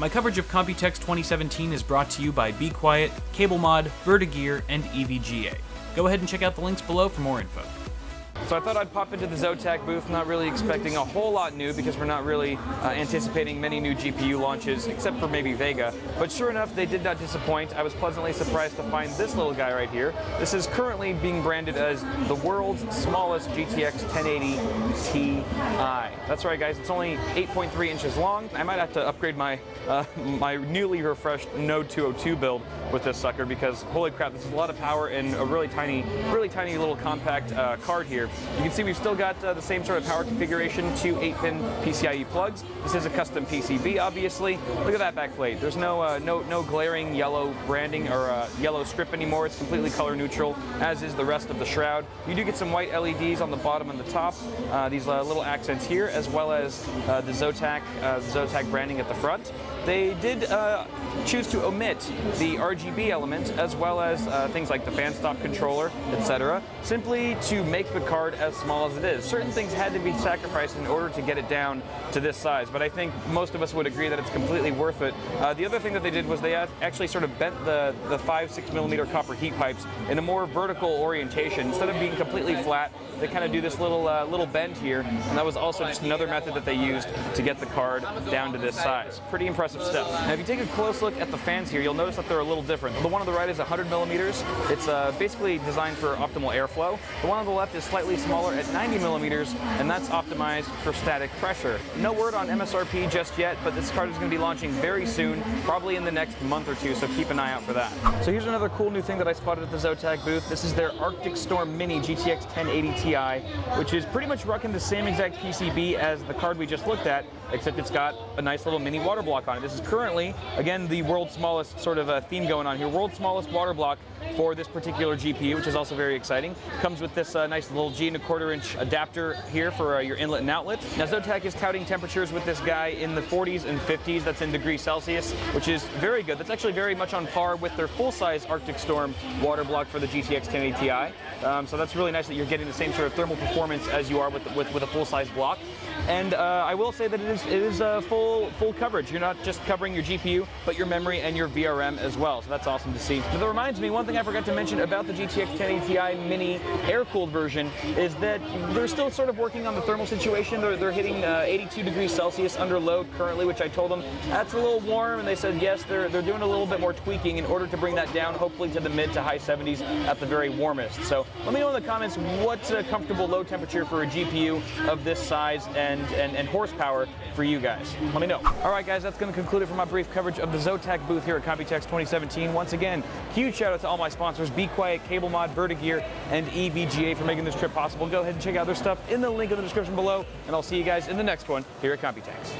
My coverage of Computex 2017 is brought to you by Be Quiet, CableMod, Vertigear, and EVGA. Go ahead and check out the links below for more info. So I thought I'd pop into the Zotac booth, not really expecting a whole lot new because we're not really anticipating many new GPU launches, except for maybe Vega. But sure enough, they did not disappoint. I was pleasantly surprised to find this little guy right here. This is currently being branded as the world's smallest GTX 1080 Ti. That's right, guys, it's only 8.3 inches long. I might have to upgrade my my newly refreshed Node 202 build with this sucker because, holy crap, this is a lot of power and a really tiny little compact card here. You can see we've still got the same sort of power configuration, 2 8-pin PCIe plugs. This is a custom PCB, obviously. Look at that backplate. There's no glaring yellow branding or yellow strip anymore. It's completely color neutral, as is the rest of the shroud. You do get some white LEDs on the bottom and the top, these little accents here, as well as the Zotac branding at the front. They did choose to omit the RGB element, as well as things like the fan stop controller, etc., simply to make the card as small as it is. Certain things had to be sacrificed in order to get it down to this size, but I think most of us would agree that it's completely worth it. The other thing that they did was they actually sort of bent the 5-6 millimeter copper heat pipes in a more vertical orientation. Instead of being completely flat, they kind of do this little bend here, and that was also just another method that they used to get the card down to this size. Pretty impressive stuff. Now, if you take a close look at the fans here, you'll notice that they're a little different. The one on the right is 100 millimeters. It's basically designed for optimal airflow. The one on the left is slightly smaller at 90 millimeters, and that's optimized for static pressure. No word on MSRP just yet, but this card is going to be launching very soon, probably in the next month or two, so keep an eye out for that. So here's another cool new thing that I spotted at the Zotac booth. This is their Arctic Storm Mini GTX 1080 Ti, which is pretty much rocking the same exact PCB as the card we just looked at, except it's got a nice little mini water block on it. This is currently, again, the world's smallest sort of theme going on here. World's smallest water block for this particular GPU, which is also very exciting. Comes with this nice little G1/4 inch adapter here for your inlet and outlet. Now, Zotac is touting temperatures with this guy in the 40s and 50s. That's in degrees Celsius, which is very good. That's actually very much on par with their full-size Arctic Storm water block for the GTX 1080 Ti. So that's really nice that you're getting the same sort of thermal performance as you are with a full-size block. And I will say that it is full coverage. You're not just covering your GPU, but your memory and your VRM as well. So that's awesome to see. But that reminds me, one thing I forgot to mention about the GTX 1080 Ti Mini air-cooled version is that they're still sort of working on the thermal situation. They're hitting 82 degrees Celsius under load currently, which I told them that's a little warm, and they said yes, they're doing a little bit more tweaking in order to bring that down, hopefully to the mid to high 70s at the very warmest. So let me know in the comments what's a comfortable low temperature for a GPU of this size and horsepower for you guys. Let me know. All right, guys, that's going to conclude it for my brief coverage of the Zotac booth here at Computex 2017. Once again, huge shout out to all my sponsors, Be Quiet, CableMod, Vertigear, and EVGA for making this trip possible. Go ahead and check out their stuff in the link in the description below, and I'll see you guys in the next one here at Computex.